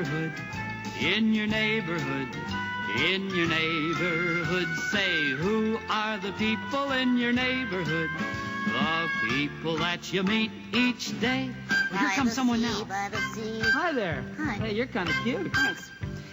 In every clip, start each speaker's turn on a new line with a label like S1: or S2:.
S1: neighborhood, in your neighborhood, in your neighborhood. Say, who are the people in your neighborhood? The people that you meet each day. Well, here comes someone now. Hi there.
S2: Hi.
S1: Hey, you're kind of cute.
S2: Thanks.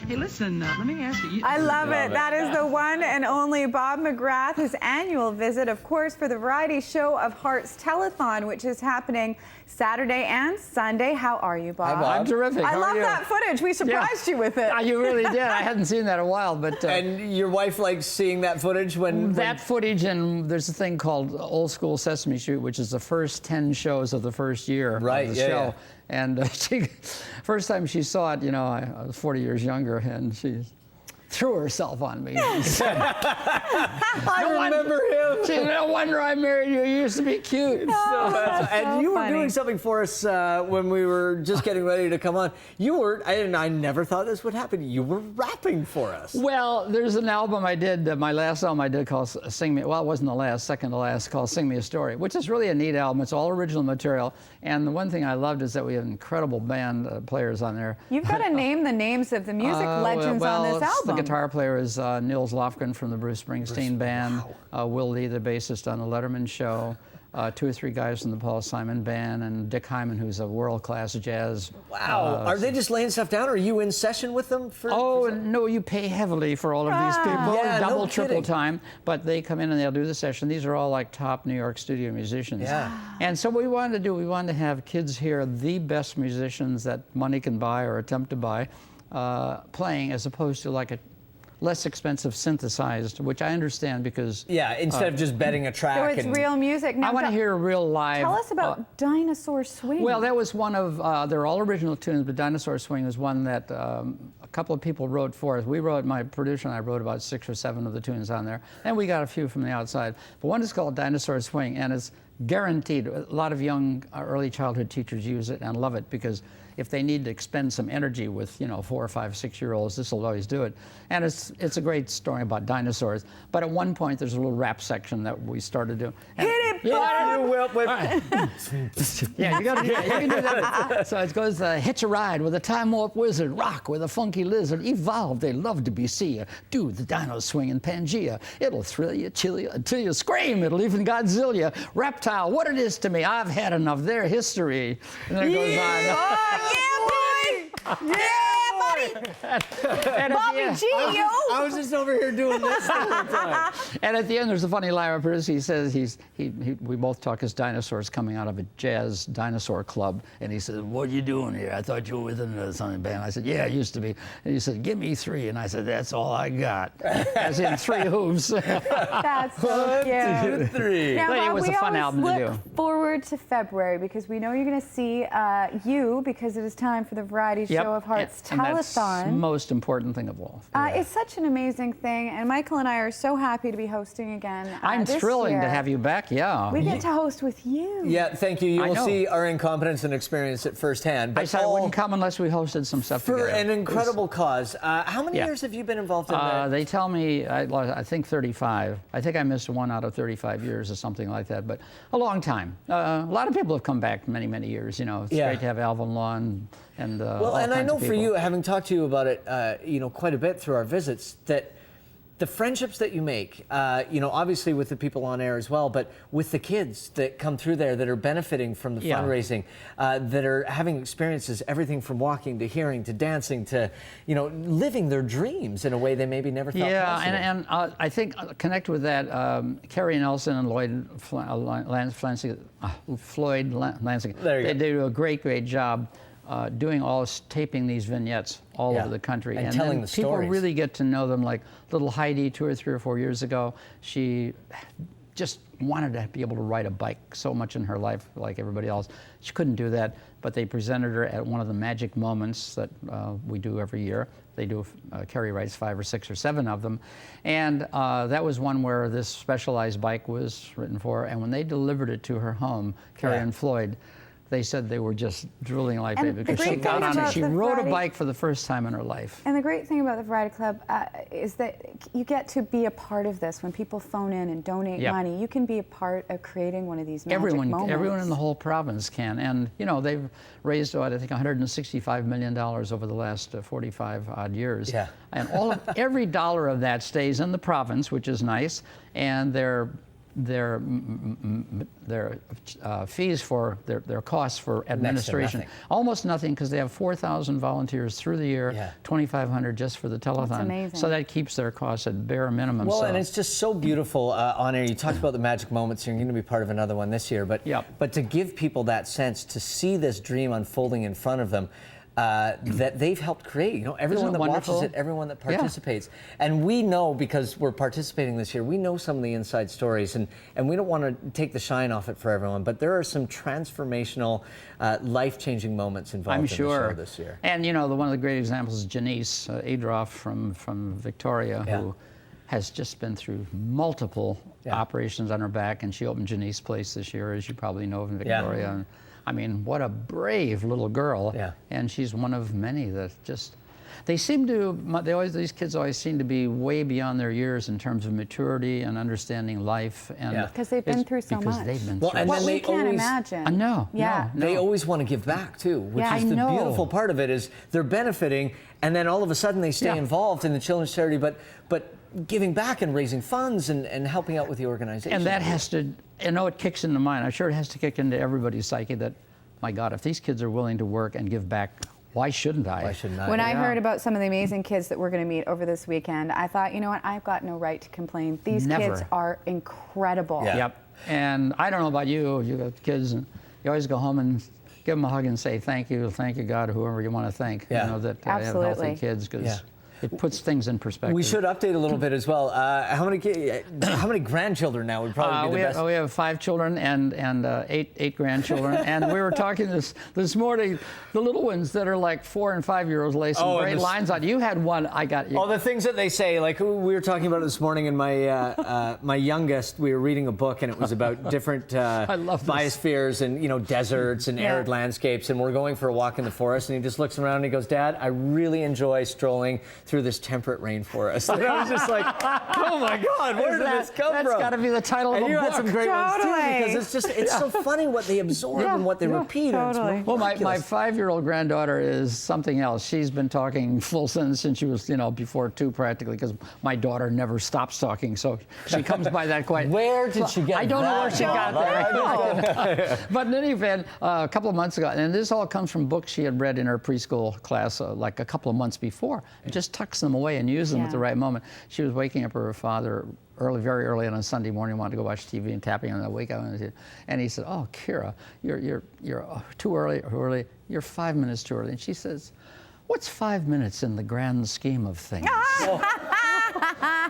S1: Hey, listen, let me ask you.
S3: I love it. That is the one and only Bob McGrath, his annual visit, of course, for the variety show of Hearts Telethon, which is happening Saturday and Sunday. How are you, Bob?
S4: Hi, Bob.
S5: I'm terrific.
S3: I
S5: How
S3: love
S5: are you?
S3: that footage. We surprised you with it.
S5: You really did. I hadn't seen that in a while, but
S4: And your wife likes seeing that footage when
S5: that footage, and there's a thing called Old School Sesame Street, which is the first 10 shows of the first year of the show.
S4: Yeah.
S5: And first time she saw it, I was 40 years younger, and she threw herself on me.
S4: I remember him.
S5: She said, no wonder I married you. You used to be cute.
S4: And you were
S3: funny.
S4: doing something for us when we were just getting ready to come on. You were, and I never thought this would happen. You were rapping for us.
S5: Well, there's an album I did, my last album I did called Sing Me, well, it wasn't the last, second to last, called Sing Me a Story, which is really a neat album. It's all original material. And the one thing I loved is that we have incredible band players on there.
S3: You've got to name the names of the music legends on this album.
S5: The guitar player is Nils Lofgren from the Bruce Springsteen Band, Will Lee, the bassist on the Letterman Show, 2 or 3 guys from the Paul Simon Band, and Dick Hyman, who's a world-class jazz.
S4: Wow. Are they just laying stuff down, or are you in session with them?
S5: No, you pay heavily for all of these people,
S4: Yeah,
S5: double,
S4: no
S5: triple
S4: kidding.
S5: time, but they come in and they'll do the session. These are all like top New York studio musicians.
S4: Yeah.
S5: And so what we wanted to have kids hear the best musicians that money can buy or attempt to buy playing, as opposed to like a less expensive synthesized, which I understand because...
S4: Yeah, instead of just betting a track.
S3: So it's real music. Now,
S5: I want to hear a real live...
S3: Tell us about Dinosaur Swing.
S5: Well, that was one of... they're all original tunes, but Dinosaur Swing was one that a couple of people wrote for us. My producer and I wrote about 6 or 7 of the tunes on there, and we got a few from the outside. But one is called Dinosaur Swing, and it's guaranteed. A lot of young early childhood teachers use it and love it because if they need to expend some energy with 4 or 5, 6-year-olds, this will always do it. And it's a great story about dinosaurs. But at one point, there's a little rap section that we started doing.
S3: Hit it,
S5: Yeah,
S4: You will.
S5: yeah, you got to do that. You can do that. So it goes, hitch a ride with a time warp wizard, rock with a funky lizard, evolve, they love to be see ya. Do the dino swing in Pangea. It'll thrill you, chill you, until you scream. It'll even Godzilla. Reptile, what it is to me, I've had enough. Their history. And then it goes on.
S3: Yeah, buddy!
S5: And
S3: Bobby G, yo!
S4: I was just over here doing this the whole time.
S5: And at the end, there's a funny line where he says we both talk as dinosaurs coming out of a jazz dinosaur club, and he says, "What are you doing here? I thought you were with another something band." I said, "Yeah, I used to be." And he said, "Give me 3," and I said, "That's all I got." As in 3 hooves.
S3: That's so
S4: 1,
S3: cute.
S4: 2, 3.
S3: Now,
S5: It
S3: Bob,
S5: was
S3: we
S5: a fun
S3: always
S5: album to
S3: look
S5: do.
S3: forward to February because we know you're going to see you because it is time for the variety show of Hearts
S5: and that's the
S3: Telethon.
S5: most important thing of all.
S3: It's such an amazing thing, and Michael and I are so happy to be hosting again.
S5: I'm
S3: this
S5: thrilling
S3: year.
S5: to have you back. Yeah.
S3: We get to host with you.
S4: Yeah, thank you. You
S5: I
S4: will
S5: know.
S4: see our incompetence and experience it firsthand.
S5: I
S4: But
S5: said I
S4: all
S5: wouldn't come unless we hosted some stuff
S4: for
S5: together.
S4: an incredible cause. How many
S5: Yeah.
S4: years have you been involved in that?
S5: They tell me, I think 35. I think I missed 1 out of 35 years or something like that, but a long time. A lot of people have come back many, many years. It's
S4: Yeah.
S5: great to have Alvin Law and
S4: Well,
S5: all
S4: and I
S5: kinds
S4: know
S5: of
S4: for
S5: people.
S4: you, having talked to you about it, quite a bit through our visits, that the friendships that you make, obviously with the people on air as well, but with the kids that come through there that are benefiting from the
S5: Yeah.
S4: fundraising, that are having experiences, everything from walking to hearing to dancing to, living their dreams in a way they maybe never thought possible.
S5: and I think connect with that, Kerry Nelson and Floyd Lansing.
S4: There you
S5: They
S4: go.
S5: do a great, great job. Taping these vignettes all
S4: Yeah.
S5: over the country.
S4: And telling
S5: then
S4: the
S5: people
S4: stories.
S5: really get to know them. Like little Heidi 2 or 3 or 4 years ago, she just wanted to be able to ride a bike so much in her life like everybody else. She couldn't do that, but they presented her at one of the magic moments that we do every year. They do, Kerry writes 5 or 6 or 7 of them. And that was one where this specialized bike was written for, and when they delivered it to her home, Kerry
S4: Yeah.
S5: and Floyd, they said they were just drooling like
S3: And
S5: baby
S3: the
S5: because she
S3: great
S5: got
S3: thing
S5: on it.
S3: about
S5: She
S3: the
S5: rode a
S3: variety-
S5: bike for the first time in her life.
S3: And the great thing about the Variety Club is that you get to be a part of this. When people phone in and donate
S5: Yep.
S3: money, you can be a part of creating one of these magic
S5: Everyone
S3: moments.
S5: in the whole province can. And, you know, they've raised, I think, $165 million over the last 45 odd years.
S4: Yeah.
S5: And every dollar of that stays in the province, which is nice. And their fees for their costs for administration,
S4: nothing.
S5: almost nothing, because they have 4,000 volunteers through the year,
S4: Yeah.
S5: 2,500 just for the telethon.
S3: That's amazing.
S5: So that keeps their costs at bare minimum.
S4: Well,
S5: so.
S4: and it's just so beautiful on air. You talked about the magic moments. You're going to be part of another one this year, but
S5: Yep.
S4: but to give people that sense to see this dream unfolding in front of them. That they've helped create. You know, everyone
S5: Isn't it
S4: that watches
S5: wonderful?
S4: it, everyone that
S5: Yeah.
S4: participates. And we know, because we're participating this year, we know some of the inside stories, and we don't want to take the shine off it for everyone, but there are some transformational, life-changing moments involved
S5: I'm
S4: in
S5: sure.
S4: the show this year.
S5: And you know, one of the great examples is Janice Adroff from Victoria,
S4: Yeah.
S5: who has just been through multiple
S4: Yeah.
S5: operations on her back, and she opened Janice Place this year, as you probably know, in
S4: Yeah.
S5: Victoria. And, I mean, what a brave little girl.
S4: Yeah.
S5: And she's one of many that just. They seem to. These kids always seem to be way beyond their years in terms of maturity and understanding life. And
S4: Yeah.
S3: Because they've been
S5: it's
S3: through so
S5: because
S3: much.
S5: they've been
S4: Well,
S5: through.
S4: and
S3: What
S4: then
S3: we
S4: they
S3: can't
S4: always-
S3: imagine.
S5: No,
S3: Yeah.
S5: no.
S4: They always want to give back too, which
S3: Yeah.
S4: is
S5: I
S4: the
S5: know.
S4: beautiful part of it. Is they're benefiting, and then all of a sudden they stay
S5: Yeah.
S4: involved in the children's charity, but giving back and raising funds and helping out with the organization.
S5: And that has to, I know it kicks into mine. I'm sure it has to kick into everybody's psyche that, my God, if these kids are willing to work and give back, why shouldn't I?
S4: Why shouldn't I?
S3: When I
S5: Yeah.
S3: heard about some of the amazing kids that we're going to meet over this weekend, I thought, you know what, I've got no right to complain. These
S5: Never.
S3: kids are incredible.
S4: Yeah.
S5: Yep. And I don't know about you got kids, and you always go home and give them a hug and say thank you God, whoever you want to thank.
S4: Yeah.
S5: You know, that have
S3: Absolutely.
S5: healthy kids, because
S4: Yeah.
S5: it puts things in perspective.
S4: We should update a little bit as well. How many grandchildren now would probably be the best?
S5: We have 5 children and eight grandchildren, and we were talking this morning. The little ones that are like 4 and 5 year olds lay some
S4: Oh,
S5: great
S4: this-
S5: lines on. You had one. I got you.
S4: All the things that they say, like we were talking about it this morning, and my youngest, we were reading a book, and it was about different
S5: love this.
S4: biospheres and deserts and arid landscapes, and we're going for a walk in the forest, and he just looks around and he goes, "Dad, I really enjoy strolling through this temperate rainforest." And I was just like, "Oh my God, where did this come from?"
S5: That's got to be the title
S4: And
S5: of a
S4: you
S5: book.
S4: had some great ones too,
S3: Totally.
S4: because it's so funny what they absorb and what they repeat. and it's
S3: totally.
S5: Well, my
S4: miraculous.
S5: 5-year-old granddaughter is something else. She's been talking full sentence since she was, before 2 practically, because my daughter never stops talking. So she comes by that quite.
S4: Where did she get
S5: I don't know
S4: that
S5: where she got there. But in any event, a couple of months ago, and this all comes from books she had read in her preschool class like a couple of months before, and just tucks them away and uses them at the right moment. She was waking up her father very early on a Sunday morning, wanted to go watch TV and tapping on the wake up, and he said, "Oh, Kira, you're too early. You're 5 minutes too early." And she says, "What's 5 minutes in the grand scheme of things?"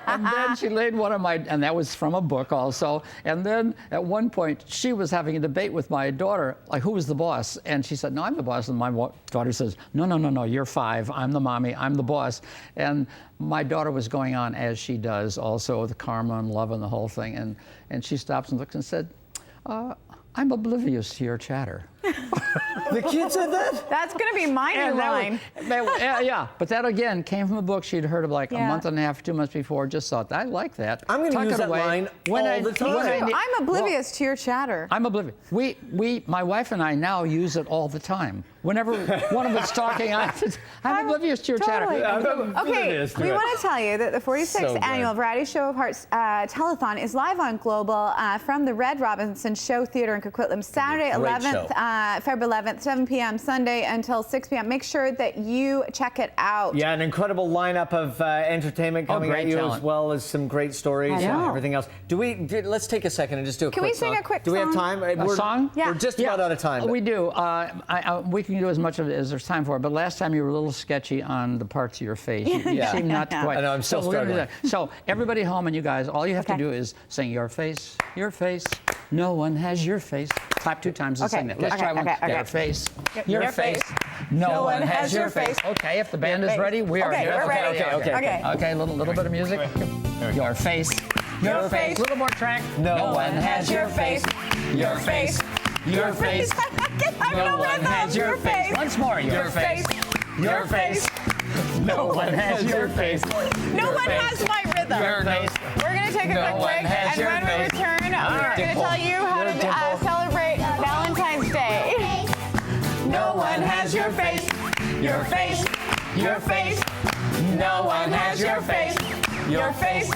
S5: And then she laid one of and that was from a book also. And then at one point, she was having a debate with my daughter, like, who was the boss? And she said, "No, I'm the boss." And my daughter says, No, you're 5. I'm the mommy. I'm the boss. And my daughter was going on, as she does, also with karma and love and the whole thing. And she stops and looks and said, "I'm oblivious to your chatter."
S4: The kid said that?
S3: That's going to be my new line.
S5: Yeah, but that again came from a book she'd heard of like a month and a half, 2 months before. Just thought, I like that.
S4: I'm going to
S5: Tuck
S4: use
S5: it
S4: that
S5: away.
S4: line
S5: When
S4: all
S5: I-
S4: the time.
S5: when I need-
S3: I'm oblivious to your chatter.
S5: I'm oblivious. My wife and I now use it all the time. Whenever one of us talking, I'm oblivious to your
S3: Totally.
S5: chatter.
S3: Okay, we want to tell you that the 46th
S4: So good.
S3: annual Variety Show of Hearts telethon is live on Global from the Red Robinson Show Theatre in Coquitlam, Saturday,
S4: Great
S3: 11th, February 11th, 7 p.m., Sunday until 6 p.m. Make sure that you check it out.
S4: Yeah, an incredible lineup of entertainment coming
S5: great
S4: at you,
S5: talent.
S4: as well as some great stories
S3: I
S4: and
S3: know.
S4: everything else. Let's take a second and just do a
S3: Can
S4: quick
S3: we sing
S4: song.
S3: a quick
S4: Do we have
S3: song?
S4: time?
S5: A song?
S3: Yeah.
S4: We're just about out of time. but-
S5: We do. We can do as much of it as there's time for. But last time you were a little sketchy on the parts of your face. You
S4: Yeah.
S5: seem not to quite.
S4: I know, I'm still
S5: so we're gonna do
S4: struggling.
S5: that. So everybody home and you guys, all you have to
S3: Okay.
S5: do is sing your face, your face. No one has your face. Clap 2 times and
S3: Okay.
S5: sing that. Let's
S3: Okay,
S5: try one.
S3: okay.
S5: Your face,
S3: Your
S5: your face.
S3: face.
S5: No one has your face. Okay, if the band is
S3: face.
S5: ready, we are
S3: Okay,
S5: here.
S3: we're ready. Okay.
S5: Okay, little bit of music. Your face. Your face. A little more track.
S4: No
S5: one has your face. Your face.
S4: Your face. No one has your face. Once more. Your face. Your face. No one has your face.
S3: No one has my rhythm.
S4: Your face.
S3: We're going to take a quick break, and when we return, we're going to tell you how to celebrate Valentine's Day. No one has your face. Your face. Your face. No one has your face. Your face.